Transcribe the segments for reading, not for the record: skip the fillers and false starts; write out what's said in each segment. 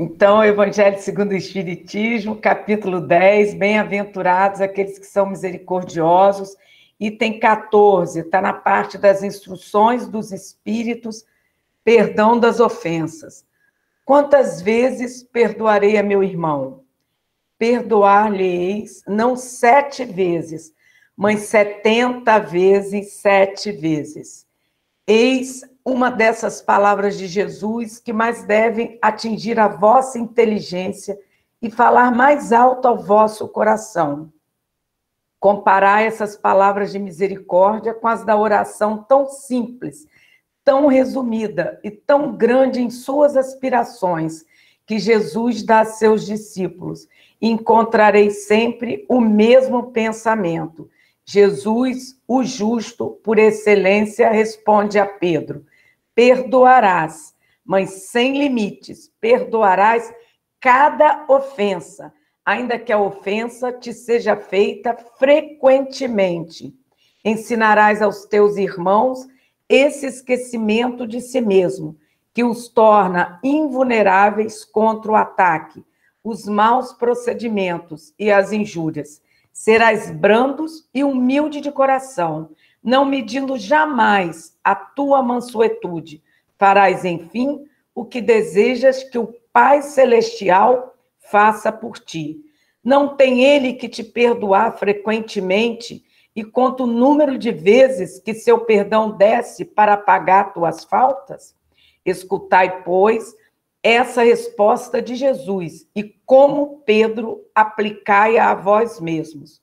Então, Evangelho segundo o Espiritismo, capítulo 10, bem-aventurados aqueles que são misericordiosos, item 14, está na parte das instruções dos espíritos, perdão das ofensas. Quantas vezes perdoarei a meu irmão? Perdoar-lhe-eis, não 7 vezes, mas 70 vezes 7 vezes. Eis uma dessas palavras de Jesus que mais devem atingir a vossa inteligência e falar mais alto ao vosso coração. Comparai essas palavras de misericórdia com as da oração tão simples, tão resumida e tão grande em suas aspirações que Jesus dá a seus discípulos. E encontrareis sempre o mesmo pensamento. Jesus, o justo, por excelência, responde a Pedro: perdoarás, mas sem limites, perdoarás cada ofensa, ainda que a ofensa te seja feita frequentemente. Ensinarás aos teus irmãos esse esquecimento de si mesmo, que os torna invulneráveis contra o ataque, os maus procedimentos e as injúrias. Serás brandos e humilde de coração, não medindo jamais a tua mansuetude. Farás, enfim, o que desejas que o Pai Celestial faça por ti. Não tem ele que te perdoar frequentemente e conta o número de vezes que seu perdão desce para pagar tuas faltas? Escutai, pois, essa resposta de Jesus e, como Pedro, aplicai-a a vós mesmos.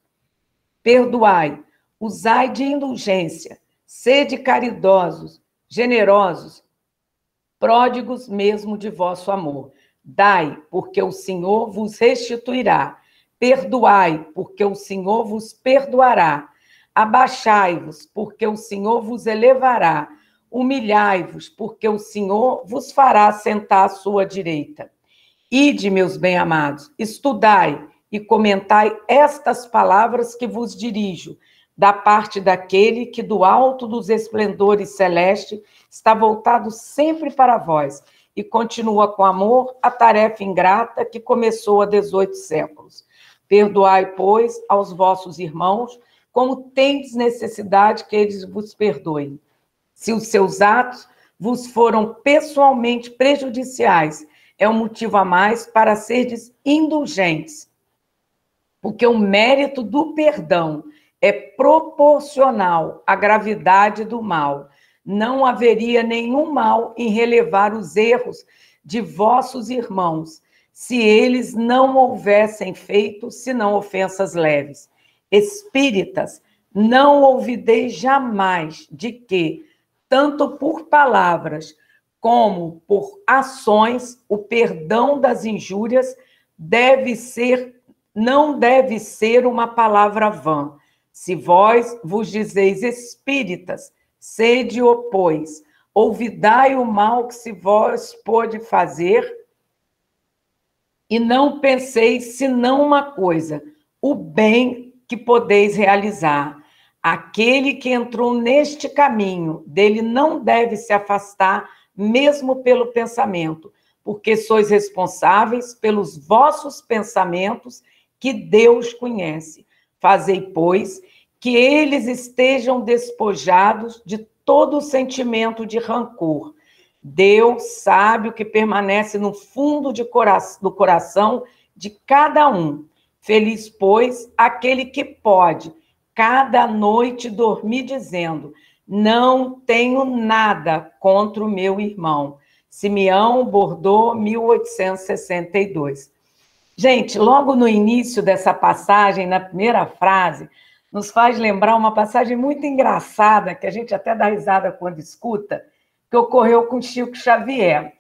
Perdoai, usai de indulgência, sede caridosos, generosos, pródigos mesmo de vosso amor. Dai, porque o Senhor vos restituirá. Perdoai, porque o Senhor vos perdoará. Abaixai-vos, porque o Senhor vos elevará. Humilhai-vos, porque o Senhor vos fará sentar à sua direita. Ide, meus bem-amados, estudai e comentai estas palavras que vos dirijo, da parte daquele que do alto dos esplendores celestes está voltado sempre para vós e continua com amor a tarefa ingrata que começou há 18 séculos. Perdoai, pois, aos vossos irmãos, como tendes necessidade que eles vos perdoem. Se os seus atos vos foram pessoalmente prejudiciais, é um motivo a mais para serdes indulgentes, porque o mérito do perdão é proporcional à gravidade do mal. Não haveria nenhum mal em relevar os erros de vossos irmãos, se eles não houvessem feito senão ofensas leves. Espíritas, não ouvideis jamais de que, tanto por palavras como por ações, o perdão das injúrias não deve ser uma palavra vã. Se vós vos dizeis espíritas, sede-o, pois, ouvidai o mal que se vós pode fazer, e não penseis senão uma coisa, o bem que podeis realizar. Aquele que entrou neste caminho, dele não deve se afastar, mesmo pelo pensamento, porque sois responsáveis pelos vossos pensamentos, que Deus conhece. Fazei, pois, que eles estejam despojados de todo o sentimento de rancor. Deus sabe o que permanece no fundo do coração de cada um. Feliz, pois, aquele que pode, cada noite, dormir dizendo: não tenho nada contra o meu irmão. Simeão Bordeaux, 1862. Gente, logo no início dessa passagem, na primeira frase, nos faz lembrar uma passagem muito engraçada, que a gente até dá risada quando escuta, que ocorreu com Chico Xavier.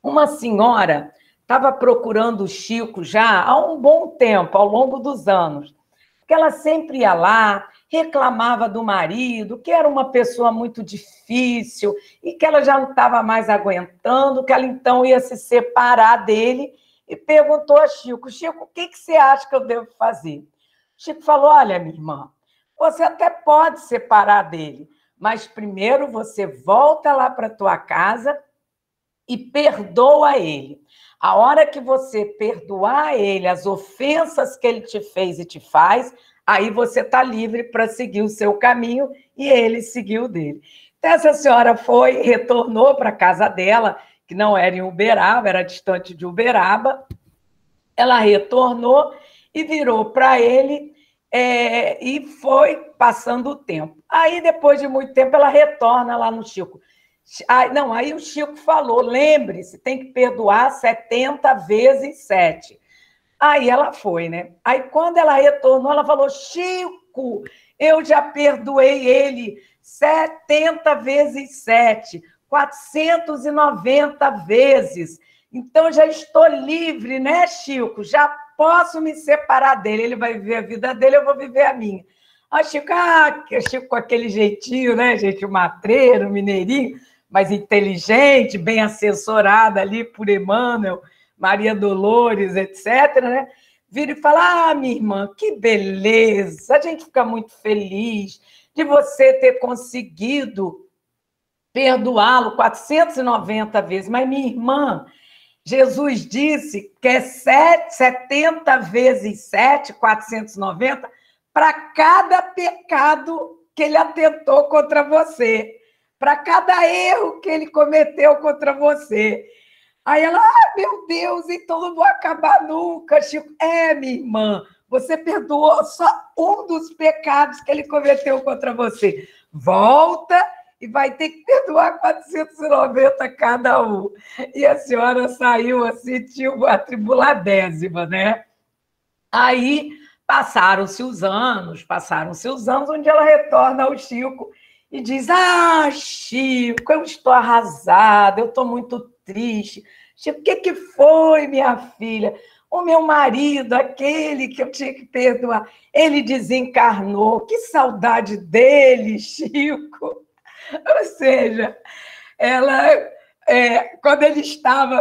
Uma senhora estava procurando o Chico já há um bom tempo, ao longo dos anos, porque ela sempre ia lá, reclamava do marido, que era uma pessoa muito difícil e que ela já não estava mais aguentando, que ela então ia se separar dele, e perguntou a Chico: Chico, o que você acha que eu devo fazer? Chico falou: olha, minha irmã, você até pode separar dele, mas primeiro você volta lá para a tua casa e perdoa ele. A hora que você perdoar ele as ofensas que ele te fez e te faz, aí você está livre para seguir o seu caminho e ele seguiu o dele. Então, essa senhora foi, retornou para a casa dela, que não era em Uberaba, era distante de Uberaba. Ela retornou e virou para ele e foi passando o tempo. Aí, depois de muito tempo, ela retorna lá no Chico. Aí o Chico falou, lembre-se, tem que perdoar 70 vezes 7. Aí ela foi, né? Aí quando ela retornou, ela falou, Chico, eu já perdoei ele 70 vezes 7, 490 vezes. Então já estou livre, né, Chico? Já posso me separar dele. Ele vai viver a vida dele, eu vou viver a minha. Aí Chico com aquele jeitinho, né, gente? Matreiro, mineirinho, mas inteligente, bem assessorada ali por Emmanuel, Maria Dolores, etc., né? Vira e fala, minha irmã, que beleza, a gente fica muito feliz de você ter conseguido perdoá-lo 490 vezes, mas, minha irmã, Jesus disse que é 70 vezes 7, 490, para cada pecado que ele atentou contra você, para cada erro que ele cometeu contra você. Aí ela, meu Deus, então não vou acabar nunca, Chico. Minha irmã, você perdoou só um dos pecados que ele cometeu contra você. Volta e vai ter que perdoar 490 cada um. E a senhora saiu assim, tinha uma atribuladésima, né? Aí passaram-se os anos, onde ela retorna ao Chico e diz, Chico, eu estou arrasada, eu estou muito triste. Chico, o que foi, minha filha? O meu marido, aquele que eu tinha que perdoar, ele desencarnou. Que saudade dele, Chico. Ou seja, ela,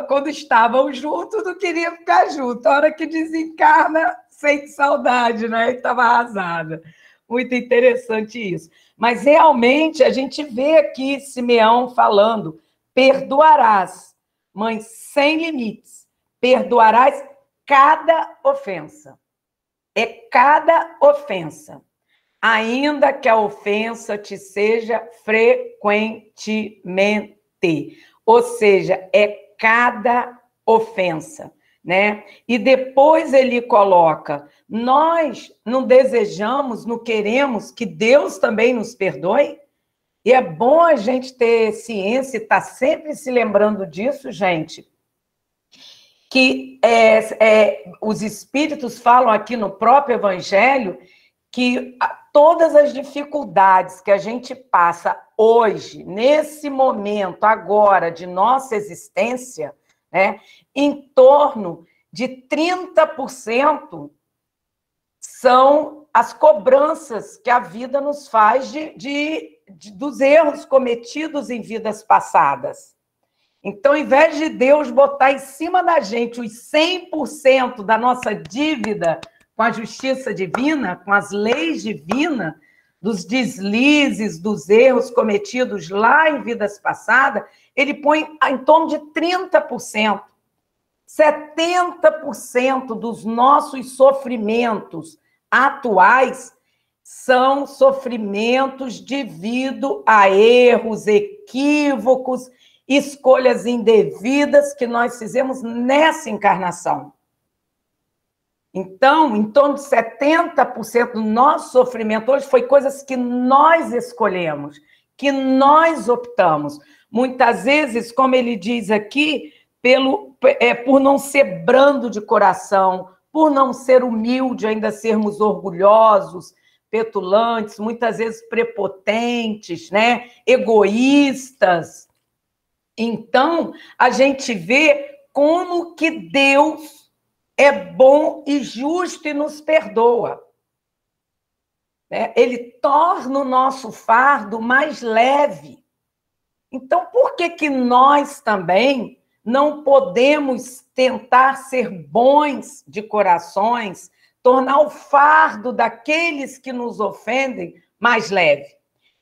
quando estavam juntos, não queria ficar junto. A hora que desencarna, sente saudade, né? Estava arrasada. Muito interessante isso. Mas realmente a gente vê aqui Simeão falando: perdoarás, mãe, sem limites, perdoarás cada ofensa. É cada ofensa. Ainda que a ofensa te seja frequentemente. Ou seja, é cada ofensa, né? E depois ele coloca, nós não desejamos, não queremos que Deus também nos perdoe? E é bom a gente ter ciência e estar sempre se lembrando disso, gente, que os espíritos falam aqui no próprio Evangelho que todas as dificuldades que a gente passa hoje, nesse momento, agora, de nossa existência, né, em torno de 30% são as cobranças que a vida nos faz dos erros cometidos em vidas passadas. Então, ao invés de Deus botar em cima da gente os 100% da nossa dívida com a justiça divina, com as leis divinas, dos deslizes, dos erros cometidos lá em vidas passadas, ele põe em torno de 30%. 70% dos nossos sofrimentos atuais são sofrimentos devido a erros, equívocos, escolhas indevidas que nós fizemos nessa encarnação. Então, em torno de 70% do nosso sofrimento hoje foi coisas que nós escolhemos, que nós optamos. Muitas vezes, como ele diz aqui, por não ser brando de coração, por não ser humilde, ainda sermos orgulhosos, petulantes, muitas vezes prepotentes, né? Egoístas. Então, a gente vê como que Deus é bom e justo e nos perdoa. Ele torna o nosso fardo mais leve. Então, por que nós também não podemos tentar ser bons de corações, tornar o fardo daqueles que nos ofendem mais leve?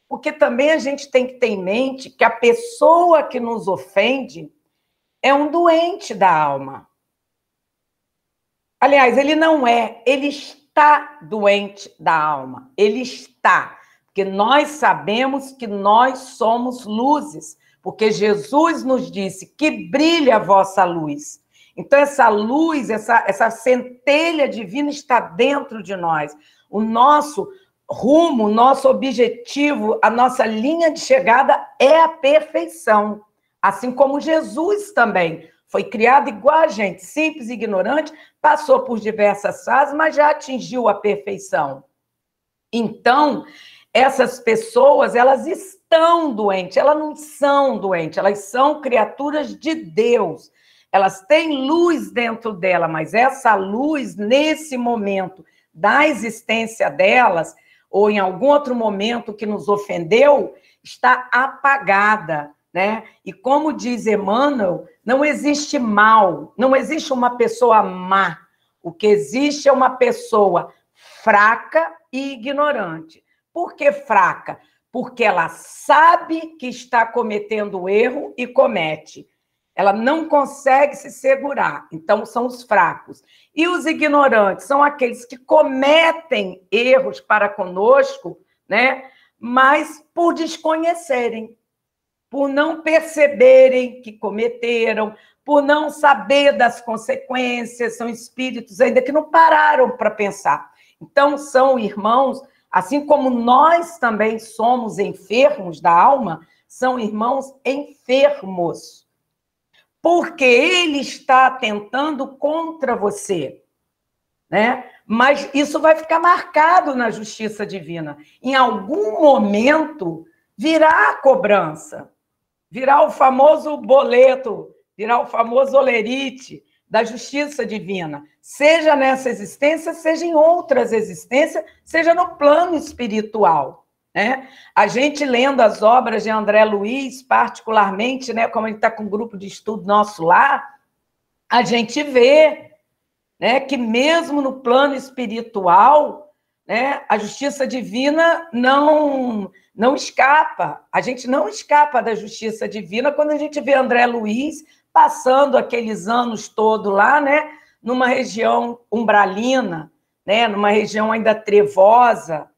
Porque também a gente tem que ter em mente que a pessoa que nos ofende, é um doente da alma. Aliás, ele não é, ele está doente da alma. Ele está. Porque nós sabemos que nós somos luzes. Porque Jesus nos disse que brilha a vossa luz. Então, essa luz, essa centelha divina está dentro de nós. O nosso rumo, o nosso objetivo, a nossa linha de chegada é a perfeição. Assim como Jesus também foi criado igual a gente, simples e ignorante, passou por diversas fases, mas já atingiu a perfeição. Então, essas pessoas, elas estão doentes, elas não são doentes, elas são criaturas de Deus. Elas têm luz dentro dela, mas essa luz, nesse momento da existência delas, ou em algum outro momento que nos ofendeu, está apagada, né? E como diz Emmanuel, não existe mal, não existe uma pessoa má. O que existe é uma pessoa fraca e ignorante. Por que fraca? Porque ela sabe que está cometendo erro e comete. Ela não consegue se segurar. Então, são os fracos. E os ignorantes são aqueles que cometem erros para conosco, né? Mas por desconhecerem, por não perceberem que cometeram, por não saber das consequências, são espíritos ainda que não pararam para pensar. Então, são irmãos, assim como nós também somos enfermos da alma, são irmãos enfermos. Porque ele está tentando contra você, né? Mas isso vai ficar marcado na justiça divina. Em algum momento, virá a cobrança, virá o famoso boleto, virá o famoso olerite da justiça divina, seja nessa existência, seja em outras existências, seja no plano espiritual. Né? A gente lendo as obras de André Luiz, particularmente, né, como a gente está com um grupo de estudo nosso lá, a gente vê, né, que mesmo no plano espiritual, né, a justiça divina não escapa. A gente não escapa da justiça divina quando a gente vê André Luiz passando aqueles anos todos lá, né, numa região umbralina, né, numa região ainda trevosa.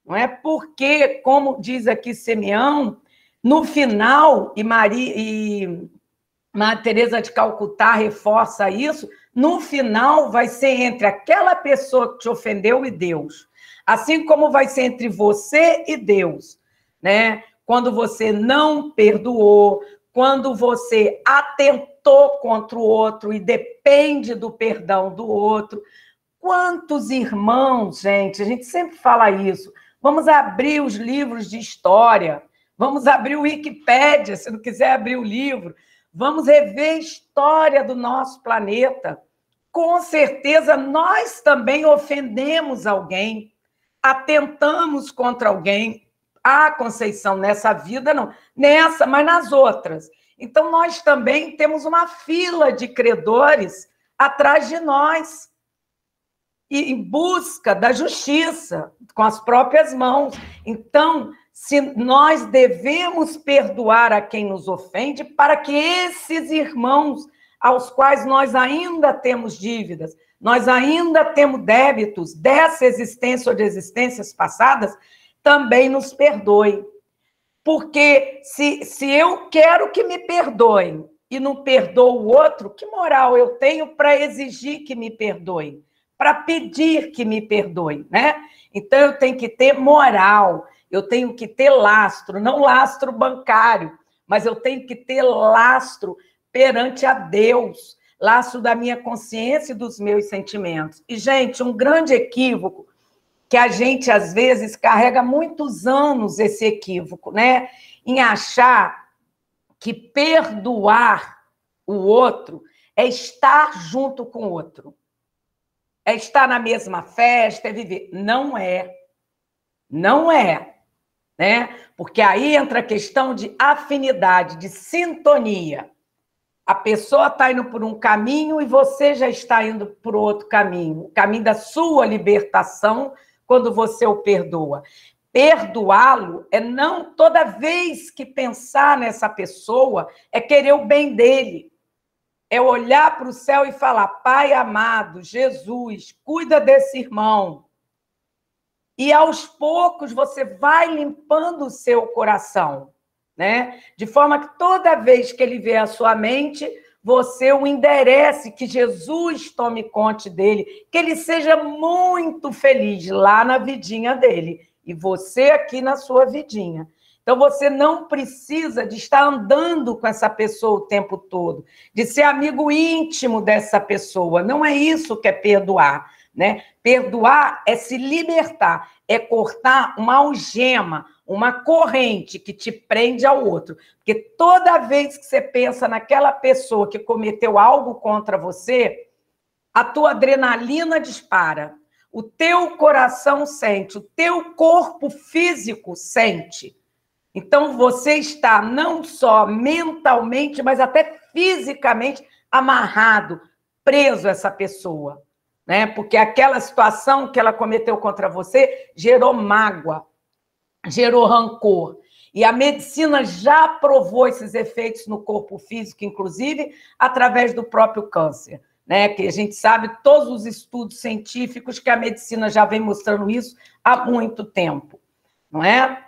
Não é porque, como diz aqui Simeão, no final, e Maria Teresa de Calcutá reforça isso, no final vai ser entre aquela pessoa que te ofendeu e Deus, assim como vai ser entre você e Deus, né? Quando você não perdoou, quando você atentou contra o outro e depende do perdão do outro. Quantos irmãos, gente, a gente sempre fala isso. Vamos abrir os livros de história, vamos abrir o Wikipédia, se não quiser abrir o livro, vamos rever a história do nosso planeta. Com certeza, nós também ofendemos alguém, atentamos contra alguém. Ah, Conceição, nessa vida não, nessa, mas nas outras. Então, nós também temos uma fila de credores atrás de nós, e em busca da justiça, com as próprias mãos. Então, se nós devemos perdoar a quem nos ofende, para que esses irmãos aos quais nós ainda temos dívidas, nós ainda temos débitos dessa existência ou de existências passadas, também nos perdoem. Porque se eu quero que me perdoem e não perdoo o outro, que moral eu tenho para exigir que me perdoem? Para pedir que me perdoe, né? Então, eu tenho que ter moral, eu tenho que ter lastro, não lastro bancário, mas eu tenho que ter lastro perante a Deus, lastro da minha consciência e dos meus sentimentos. E, gente, um grande equívoco, que a gente, às vezes, carrega muitos anos esse equívoco, né? Em achar que perdoar o outro é estar junto com o outro. É estar na mesma festa, é viver. Não é. Não é. Né? Porque aí entra a questão de afinidade, de sintonia. A pessoa está indo por um caminho e você já está indo por outro caminho. O caminho da sua libertação quando você o perdoa. Perdoá-lo é não toda vez que pensar nessa pessoa é querer o bem dele. é olhar para o céu e falar: Pai amado, Jesus, cuida desse irmão. E aos poucos você vai limpando o seu coração, né? De forma que toda vez que ele vier à sua mente, você o enderece, que Jesus tome conta dele, que ele seja muito feliz lá na vidinha dele, e você aqui na sua vidinha. Então, você não precisa de estar andando com essa pessoa o tempo todo, de ser amigo íntimo dessa pessoa. Não é isso que é perdoar, né? Perdoar é se libertar, é cortar uma algema, uma corrente que te prende ao outro. Porque toda vez que você pensa naquela pessoa que cometeu algo contra você, a tua adrenalina dispara, o teu coração sente, o teu corpo físico sente. Então, você está não só mentalmente, mas até fisicamente amarrado, preso a essa pessoa, né? Porque aquela situação que ela cometeu contra você gerou mágoa, gerou rancor. E a medicina já provou esses efeitos no corpo físico, inclusive através do próprio câncer, né? Que a gente sabe, todos os estudos científicos, que a medicina já vem mostrando isso há muito tempo, não é?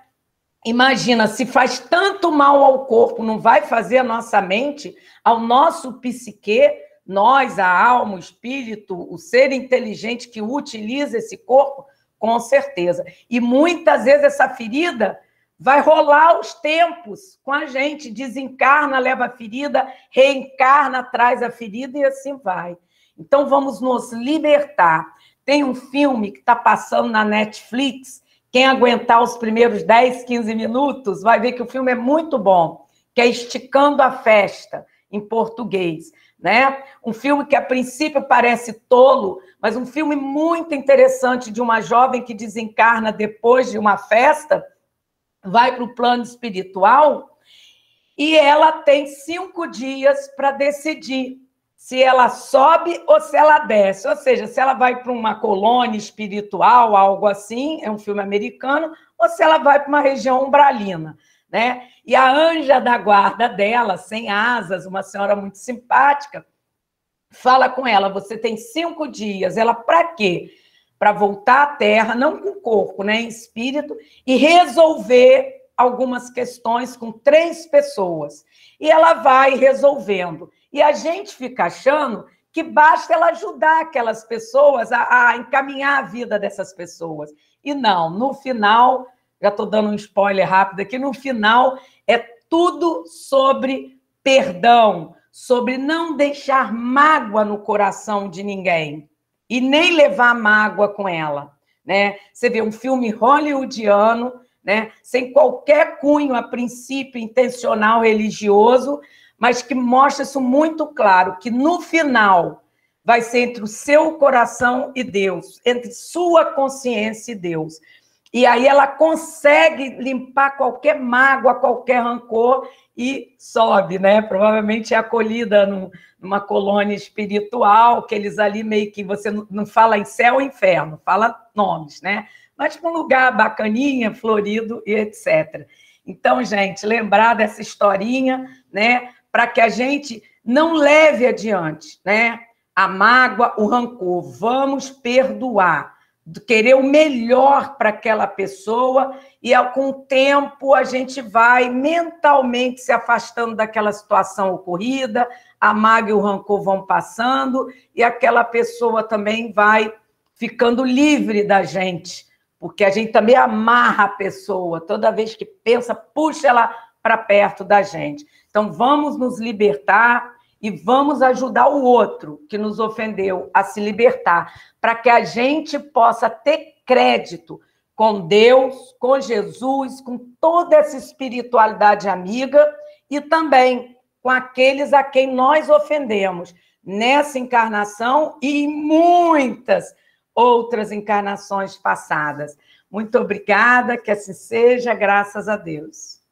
Imagina, se faz tanto mal ao corpo, não vai fazer a nossa mente, ao nosso psique, nós, a alma, o espírito, o ser inteligente que utiliza esse corpo, com certeza. E muitas vezes essa ferida vai rolar os tempos com a gente, desencarna, leva a ferida, reencarna, traz a ferida e assim vai. Então vamos nos libertar. Tem um filme que está passando na Netflix. Quem aguentar os primeiros 10, 15 minutos vai ver que o filme é muito bom, que é Esticando a Festa, em português, né? Um filme que, a princípio, parece tolo, mas um filme muito interessante de uma jovem que desencarna depois de uma festa, vai para o plano espiritual, e ela tem 5 dias para decidir se ela sobe ou se ela desce. Ou seja, se ela vai para uma colônia espiritual, algo assim, é um filme americano, ou se ela vai para uma região umbralina, né? E a anja da guarda dela, sem asas, uma senhora muito simpática, fala com ela: você tem 5 dias. Ela, para quê? Para voltar à Terra, não com o corpo, né, em espírito, e resolver algumas questões com 3 pessoas. E ela vai resolvendo. E a gente fica achando que basta ela ajudar aquelas pessoas a encaminhar a vida dessas pessoas. E não, no final, já estou dando um spoiler rápido aqui, no final é tudo sobre perdão, sobre não deixar mágoa no coração de ninguém e nem levar mágoa com ela, né? Você vê um filme hollywoodiano, né, sem qualquer cunho, a princípio, intencional religioso, mas que mostra isso muito claro, que no final vai ser entre o seu coração e Deus, entre sua consciência e Deus. E aí ela consegue limpar qualquer mágoa, qualquer rancor e sobe, né? Provavelmente é acolhida numa colônia espiritual, que eles ali meio que, você não fala em céu ou inferno, fala nomes, né? Mas um lugar bacaninha, florido e etc. Então, gente, lembrar dessa historinha, né? Para que a gente não leve adiante, né? A mágoa, o rancor. Vamos perdoar, querer o melhor para aquela pessoa, e com o tempo a gente vai mentalmente se afastando daquela situação ocorrida, a mágoa e o rancor vão passando, e aquela pessoa também vai ficando livre da gente, porque a gente também amarra a pessoa, toda vez que pensa, puxa ela para perto da gente. Então, vamos nos libertar e vamos ajudar o outro que nos ofendeu a se libertar, para que a gente possa ter crédito com Deus, com Jesus, com toda essa espiritualidade amiga e também com aqueles a quem nós ofendemos nessa encarnação e em muitas outras encarnações passadas. Muito obrigada, que assim seja, graças a Deus.